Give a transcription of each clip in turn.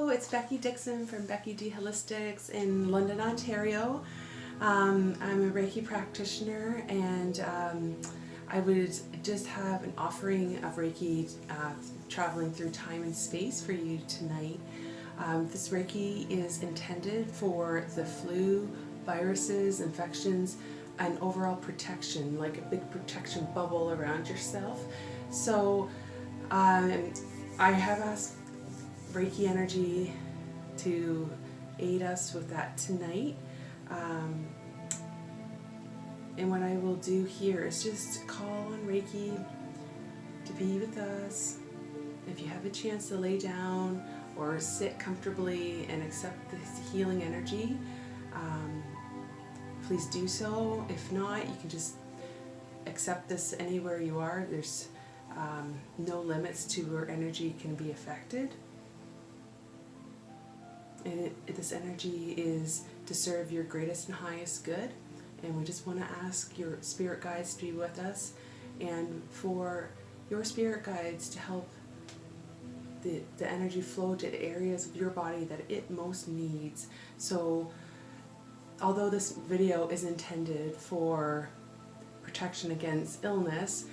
Hello, it's Becky Dixon from Becky D Holistics in London, Ontario. I'm a Reiki practitioner, and I would just have an offering of Reiki traveling through time and space for you tonight. This Reiki is intended for the flu, viruses, infections, and overall protection, like a big protection bubble around yourself. So I have asked Reiki energy to aid us with that tonight. And what I will do here is just call on Reiki to be with us. If you have a chance to lay down or sit comfortably and accept this healing energy, please do so. If not, you can just accept this anywhere you are. There's no limits to where energy can be affected. And this energy is to serve your greatest and highest good. And we just want to ask your spirit guides to be with us, and for your spirit guides to help the energy flow to the areas of your body that it most needs. So although this video is intended for protection against illness,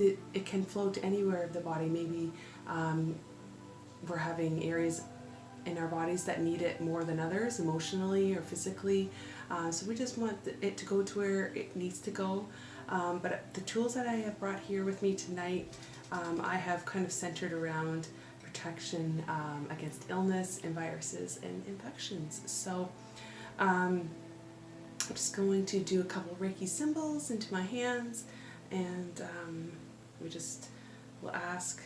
it can flow to anywhere of the body. Maybe we're having areas in our bodies that need it more than others, emotionally or physically. So we just want it to go to where it needs to go. But the tools that I have brought here with me tonight, I have kind of centered around protection against illness and viruses and infections. So I'm just going to do a couple Reiki symbols into my hands, and we just will ask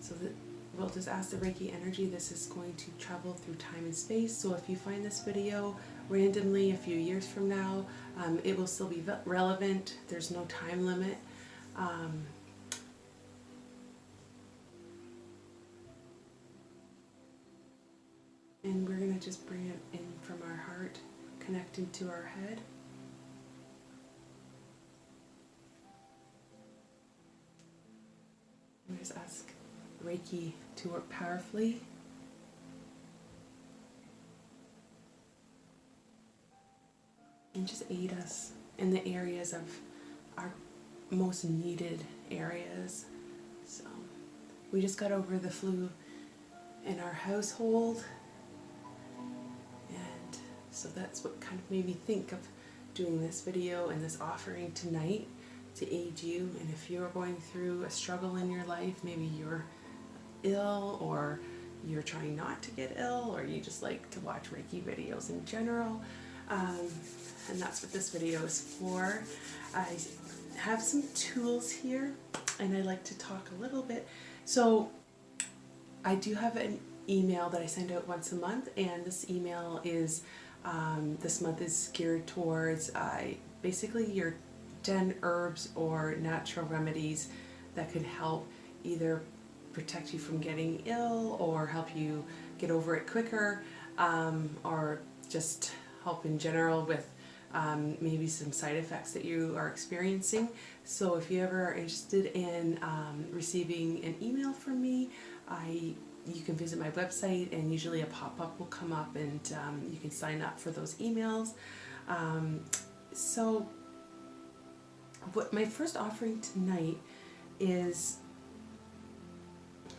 so that we'll just ask the Reiki energy. This is going to travel through time and space. So if you find this video randomly a few years from now, it will still be relevant. There's no time limit. And we're going to just bring it in from our heart, connecting to our head. And just ask Reiki to work powerfully. And just aid us in the areas of our most needed areas. So we just got over the flu in our household, and so that's what kind of made me think of doing this video and this offering tonight to aid you. And if you're going through a struggle in your life, maybe you're ill, or you're trying not to get ill, or you just like to watch Reiki videos in general, and that's what this video is for. I have some tools here, and I like to talk a little bit. So I do have an email that I send out once a month, and this email is this month is geared towards basically your 10 herbs or natural remedies that could help either protect you from getting ill, or help you get over it quicker, or just help in general with maybe some side effects that you are experiencing. So if you ever are interested in receiving an email from me, you can visit my website, and usually a pop-up will come up, and you can sign up for those emails. So what my first offering tonight is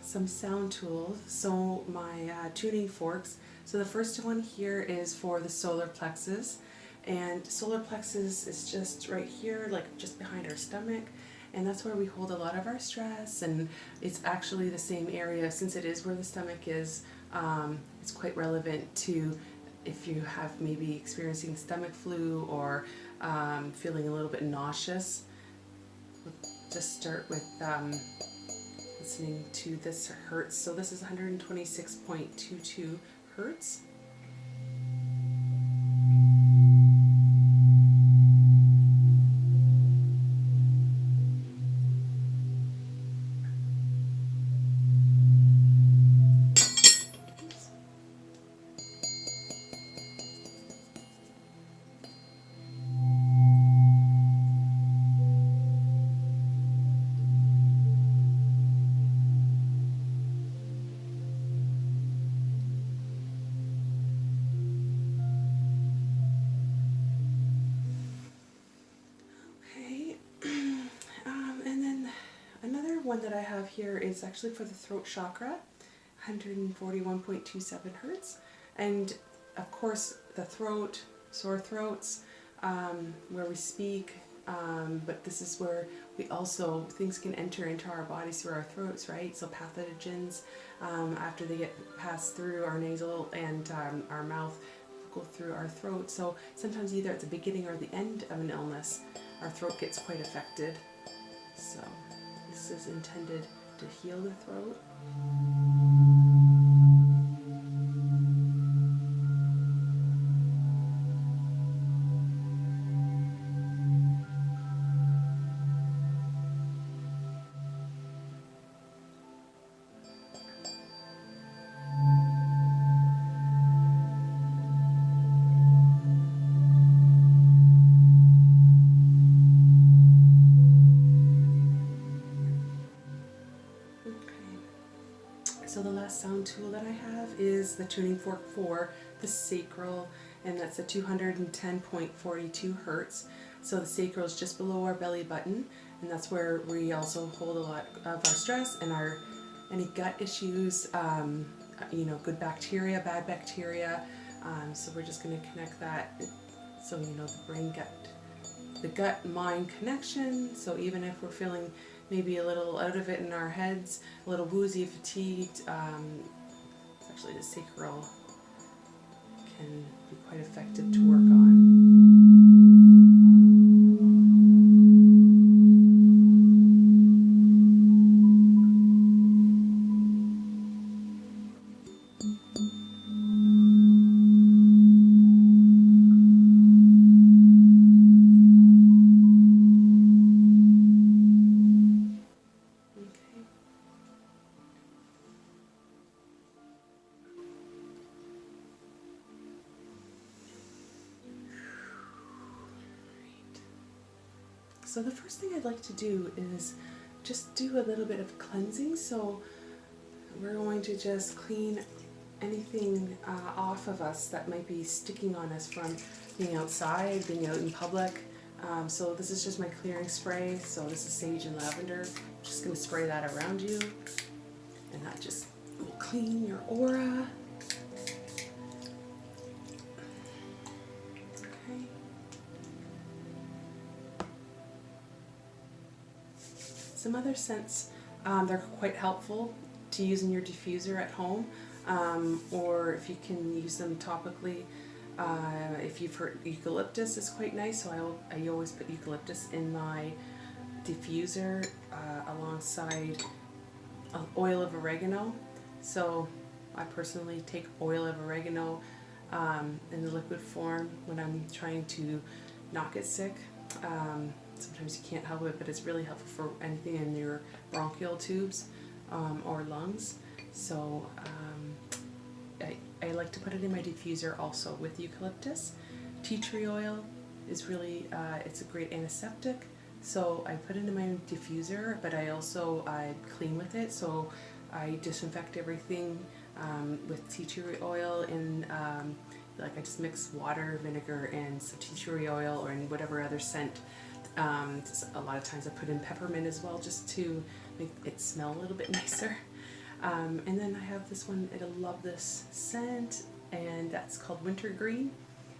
some sound tools. So my tuning forks. So the first one here is for the solar plexus, and solar plexus is just right here, like just behind our stomach, and that's where we hold a lot of our stress. And it's actually the same area, since it is where the stomach is. It's quite relevant to if you have maybe experiencing stomach flu, or feeling a little bit nauseous. We'll just start with listening to this hertz. So this is 126.22 hertz. one that I have here is actually for the throat chakra, 141.27 hertz. And of course the throat, sore throats, where we speak, but this is where we also, things can enter into our bodies through our throats, right? So pathogens, after they get passed through our nasal and our mouth, go through our throat. So sometimes either at the beginning or the end of an illness, our throat gets quite affected. So this is intended to heal the throat. So the last sound tool that I have is the tuning fork for the sacral, and that's a 210.42 hertz. So the sacral is just below our belly button, and that's where we also hold a lot of our stress and our any gut issues, you know, good bacteria, bad bacteria. So we're just going to connect that. So you know, the brain gut, the gut mind connection. So even if we're feeling maybe a little out of it in our heads, a little woozy, fatigued, actually the sacral can be quite effective to work on. So the first thing I'd like to do is just do a little bit of cleansing. So we're going to just clean anything off of us that might be sticking on us from being outside, being out in public. So this is just my clearing spray. So this is sage and lavender. I'm just going to spray that around you, and that just will clean your aura. Some other scents, they're quite helpful to use in your diffuser at home, or if you can use them topically. If you've heard eucalyptus is quite nice, so I always put eucalyptus in my diffuser alongside oil of oregano. So I personally take oil of oregano in the liquid form when I'm trying to not get sick. Sometimes you can't help it, but it's really helpful for anything in your bronchial tubes or lungs. So I like to put it in my diffuser also with eucalyptus. Tea tree oil is really, it's a great antiseptic. So I put it in my diffuser, but I also clean with it. So I disinfect everything with tea tree oil and like I just mix water, vinegar, and some tea tree oil or in whatever other scent. A lot of times I put in peppermint as well, just to make it smell a little bit nicer. And then I have this one, I love this scent, and that's called wintergreen.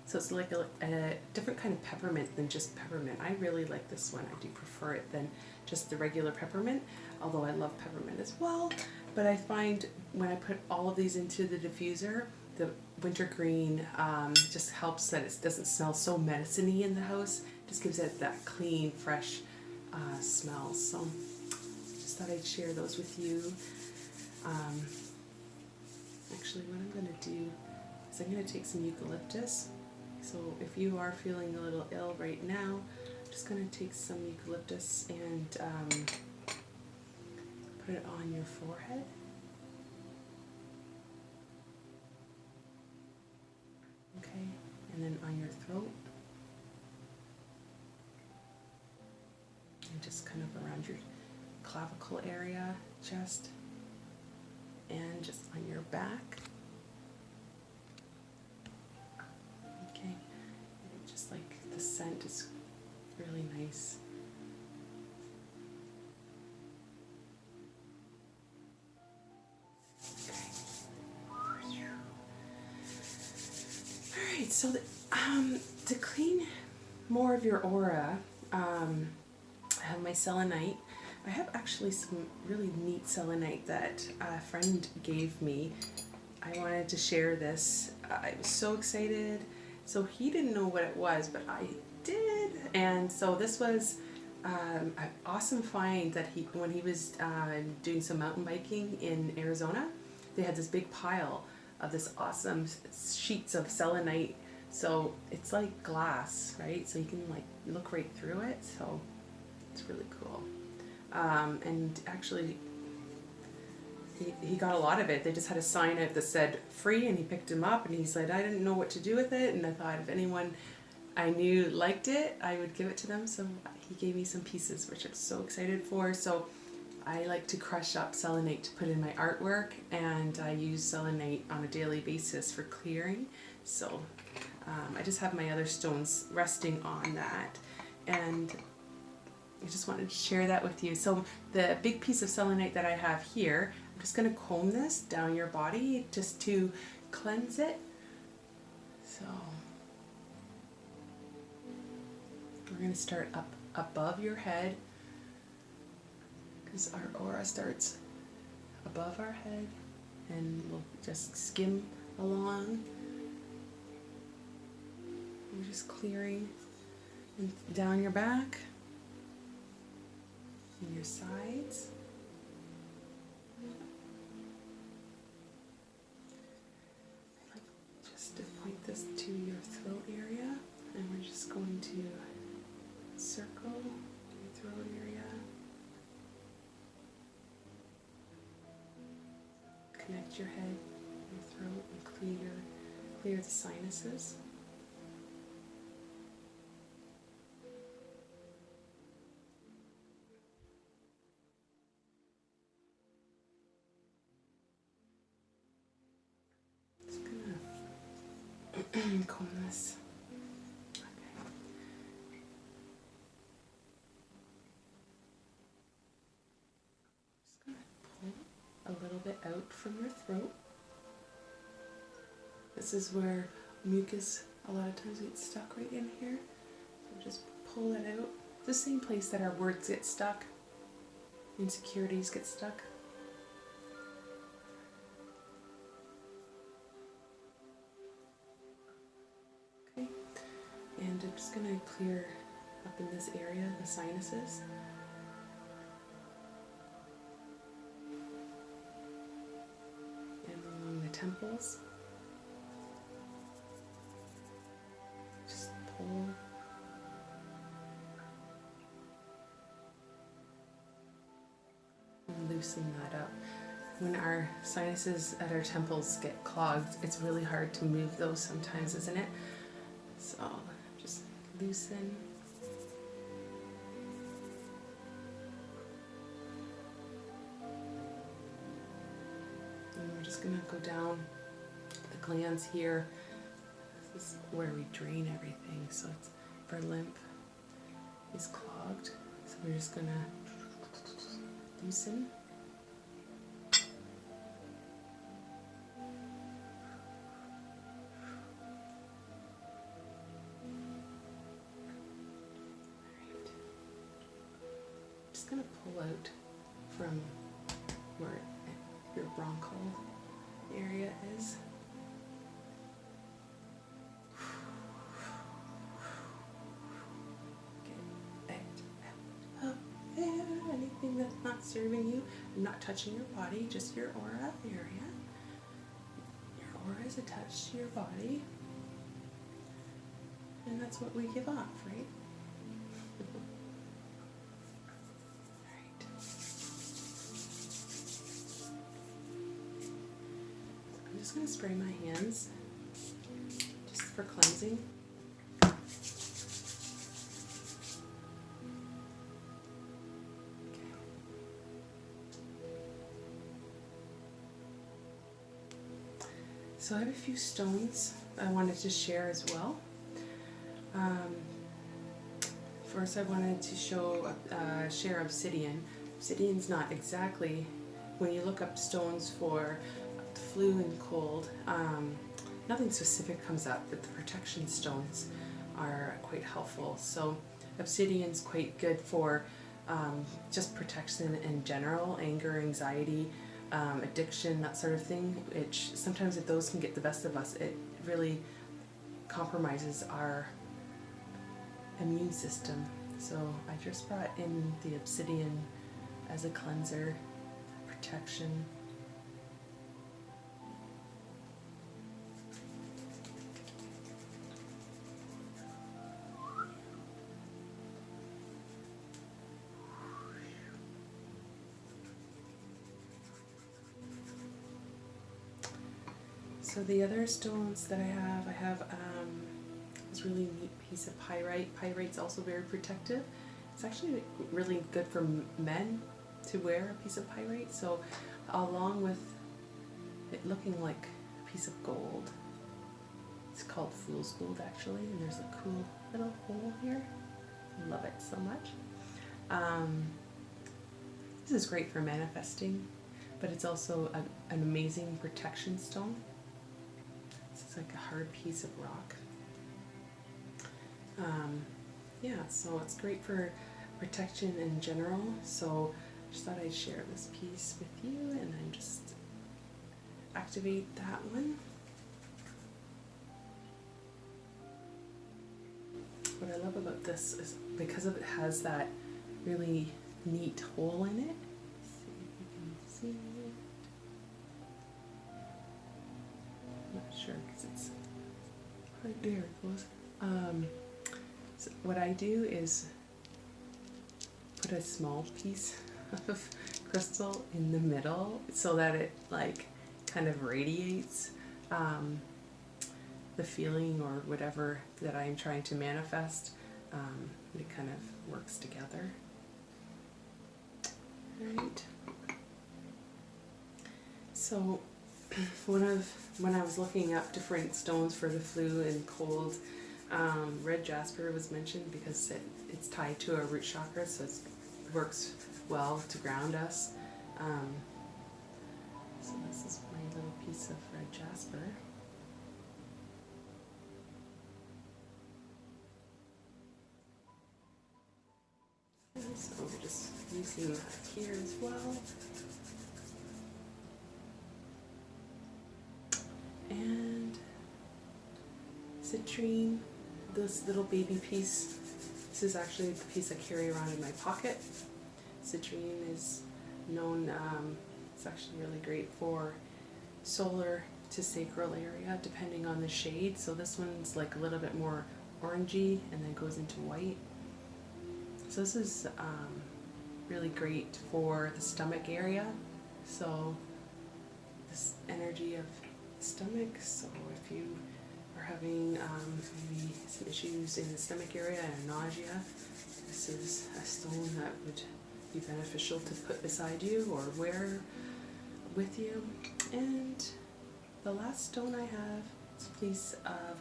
So it's like a different kind of peppermint than just peppermint. I really like this one. I do prefer it than just the regular peppermint, although I love peppermint as well. But I find when I put all of these into the diffuser, the wintergreen just helps that it doesn't smell so medicine-y in the house. Just gives it that clean, fresh smell. So just thought I'd share those with you. Actually, what I'm going to do is I'm going to take some eucalyptus. So if you are feeling a little ill right now, I'm just going to take some eucalyptus and put it on your forehead. Okay, and then on your throat. And just kind of around your clavicle area, chest, and just on your back. Okay, and just like the scent is really nice. So to clean more of your aura, I have my selenite. I have actually some really neat selenite that a friend gave me. I wanted to share this. I was so excited. So he didn't know what it was, but I did. And so this was an awesome find that when he was doing some mountain biking in Arizona, they had this big pile of this awesome sheets of selenite. So it's like glass, right? So you can like look right through it. So it's really cool. And actually he got a lot of it. They just had a sign out that said free, and he picked him up and he said, I didn't know what to do with it, and I thought if anyone I knew liked it, I would give it to them. So he gave me some pieces, which I'm so excited for. So I like to crush up selenite to put in my artwork, and I use selenite on a daily basis for clearing. So I just have my other stones resting on that, and I just wanted to share that with you. So the big piece of selenite that I have here, I'm just going to comb this down your body just to cleanse it. So we're going to start up above your head, because our aura starts above our head, and we'll just skim along. We're just clearing and down your back and your sides. I like just to point this to your throat area, and we're just going to circle your throat area. Connect your head, your throat, and clear the sinuses. Just gonna comb this. Okay. Just gonna pull a little bit out from your throat. This is where mucus a lot of times gets stuck right in here. So just pull it out. It's the same place that our words get stuck, insecurities get stuck. Okay, and I'm just going to clear up in this area, the sinuses. And along the temples. Just pull. And loosen that up. When our sinuses at our temples get clogged, it's really hard to move those sometimes, isn't it? So just loosen. And we're just going to go down the glands here. This is where we drain everything. So it's, if our lymph is clogged, so we're just going to loosen. Going to pull out from where your bronchial area is. Get it out there. Anything that's not serving you, not touching your body, just your aura area. Your aura is attached to your body, and that's what we give off, right? I'm just going to spray my hands just for cleansing. Okay. So I have a few stones I wanted to share as well. First I wanted to share obsidian. Obsidian's not exactly, when you look up stones for flu and cold, nothing specific comes up, but the protection stones are quite helpful. So obsidian's quite good for just protection in general, anger, anxiety, addiction, that sort of thing, which sometimes if those can get the best of us, it really compromises our immune system. So I just brought in the obsidian as a cleanser, protection. So the other stones that I have this really neat piece of pyrite. Pyrite's also very protective. It's actually really good for men to wear a piece of pyrite. So along with it looking like a piece of gold, it's called fool's gold actually, and there's a cool little hole here. I love it so much. This is great for manifesting, but it's also an amazing protection stone. It's like a hard piece of rock. Yeah, so it's great for protection in general. So I just thought I'd share this piece with you and then just activate that one. What I love about this is because it has that really neat hole in it. Let's see if you can see it. I'm not sure because it's right there. It goes. So what I do is put a small piece of crystal in the middle so that it like kind of radiates the feeling or whatever that I'm trying to manifest. It kind of works together. Right. So when I was looking up different stones for the flu and cold, red jasper was mentioned because it's tied to our root chakra, so it works well to ground us. So this is my little piece of red jasper. And so we're just using that here as well. And citrine, this little baby piece, this is actually the piece I carry around in my pocket. Citrine is known, it's actually really great for solar to sacral area depending on the shade. So this one's like a little bit more orangey and then goes into white. So this is really great for the stomach area. So this energy of the stomach, so if you are having maybe some issues in the stomach area and nausea, this is a stone that would be beneficial to put beside you or wear with you. And the last stone I have is a piece of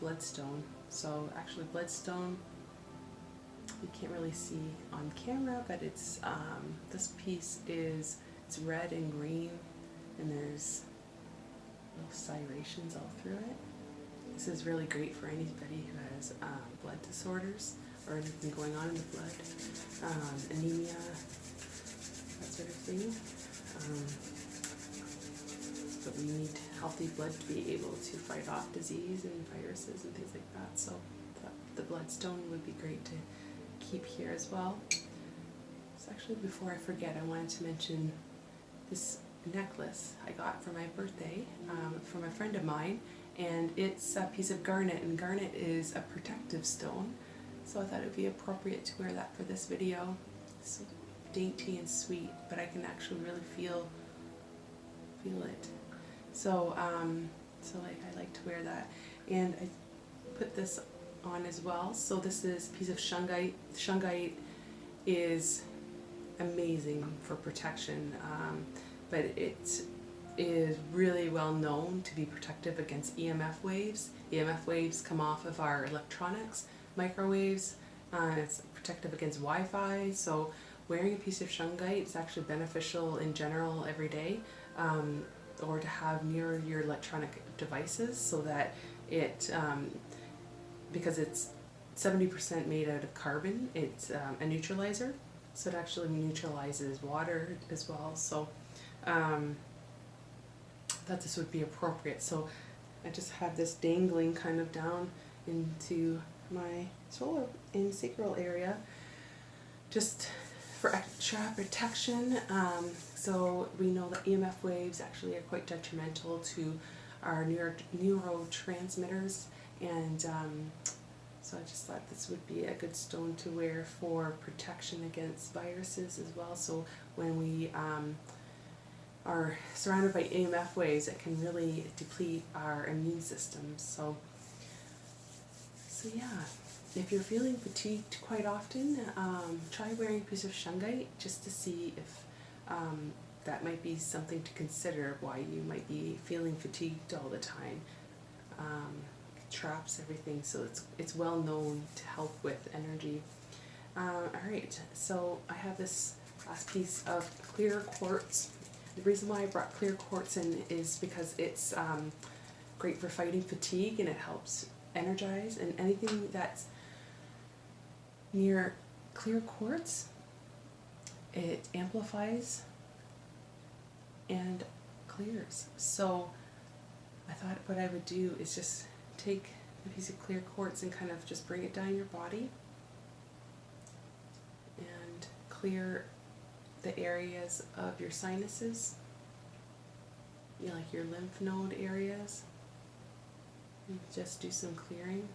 bloodstone. So actually bloodstone, you can't really see on camera, but it's this piece is, it's red and green, and there's little serrations all through it. This is really great for anybody who has blood disorders or anything going on in the blood, anemia, that sort of thing. But we need healthy blood to be able to fight off disease and viruses and things like that. So the bloodstone would be great to keep here as well. So actually, before I forget, I wanted to mention this necklace I got for my birthday from a friend of mine, and it's a piece of garnet, and garnet is a protective stone, so I thought it would be appropriate to wear that for this video. It's so dainty and sweet, but I can actually really feel it. So I like to wear that, and I put this on as well. So this is a piece of shungite. Shungite is amazing for protection, but it is really well known to be protective against EMF waves. EMF waves come off of our electronics, microwaves. It's protective against Wi-Fi. So wearing a piece of shungite is actually beneficial in general every day. or to have near your electronic devices, so that it, because it's 70% made out of carbon, it's a neutralizer, so it actually neutralizes water as well. So that this would be appropriate. So I just have this dangling kind of down into my solar and sacral area, just for extra protection. So we know that EMF waves actually are quite detrimental to our neurotransmitters, and so I just thought this would be a good stone to wear for protection against viruses as well. So when we are surrounded by EMF waves, it can really deplete our immune system. So yeah, if you're feeling fatigued quite often, try wearing a piece of shungite just to see if that might be something to consider, why you might be feeling fatigued all the time. It traps everything, so it's well known to help with energy. Alright, so I have this last piece of clear quartz. The reason why I brought clear quartz in is because it's great for fighting fatigue, and it helps energize, and anything that's near clear quartz, it amplifies and clears. So I thought what I would do is just take a piece of clear quartz and kind of just bring it down your body and clear the areas of your sinuses, like your lymph node areas, and just do some clearing.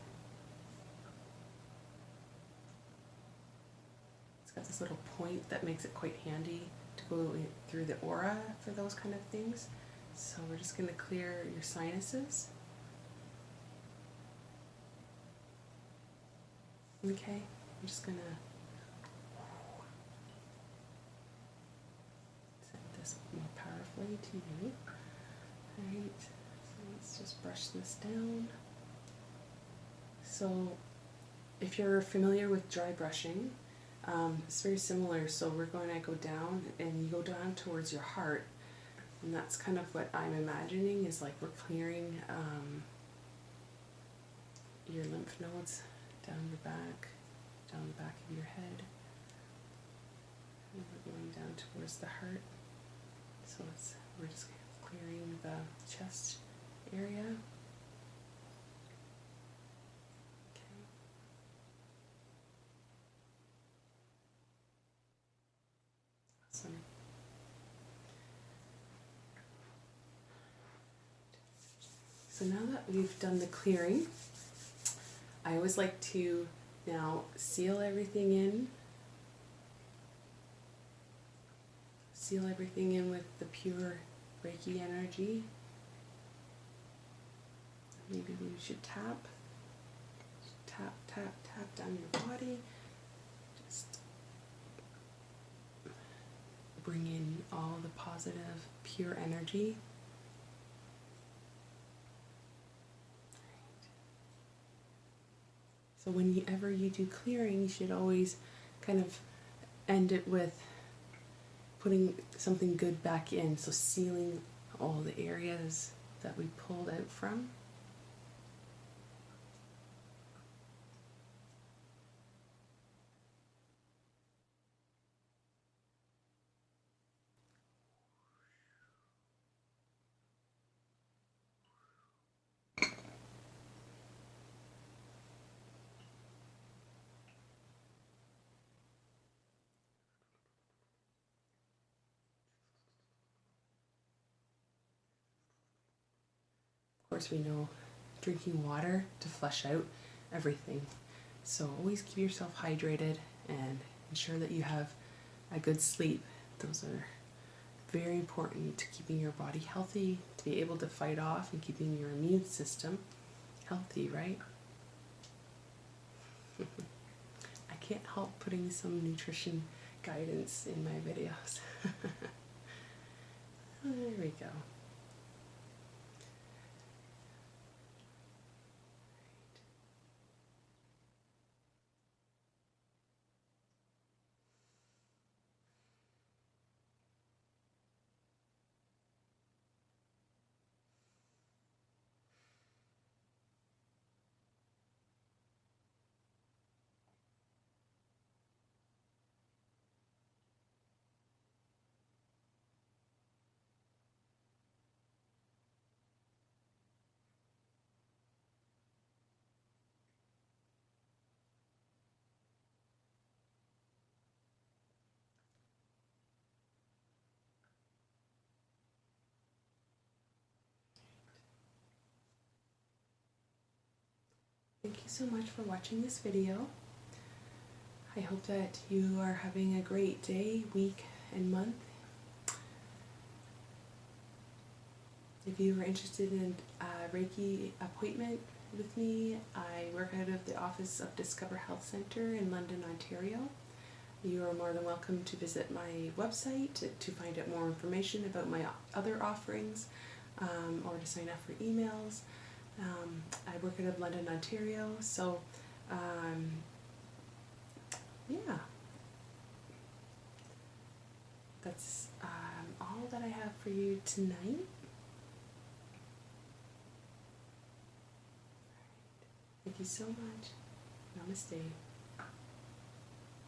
It's got this little point that makes it quite handy to go through the aura for those kind of things. So we're just going to clear your sinuses. Okay, I'm just going to set this more powerfully to you. Alright, so let's just brush this down. So if you're familiar with dry brushing, it's very similar. So we're going to go down, and you go down towards your heart, and that's kind of what I'm imagining, is like we're clearing your lymph nodes down your back, down the back of your head, and we're going down towards the heart. So we're just clearing the chest area. Awesome. So now that we've done the clearing, I always like to now seal everything in. Seal everything in with the pure Reiki energy. Maybe we should tap down your body. Just bring in all the positive, pure energy. So whenever you do clearing, you should always kind of end it with putting something good back in. So sealing all the areas that we pulled out from. Of course, we know drinking water to flush out everything. So always keep yourself hydrated and ensure that you have a good sleep. Those are very important to keeping your body healthy, to be able to fight off, and keeping your immune system healthy, right? I can't help putting some nutrition guidance in my videos. There we go. Thank you so much for watching this video. I hope that you are having a great day, week, and month. If you are interested in a Reiki appointment with me, I work out of the office of Discover Health Centre in London, Ontario. You are more than welcome to visit my website to find out more information about my other offerings, or to sign up for emails. I work out of London, Ontario, so yeah, that's all that I have for you tonight. Thank you so much. Namaste.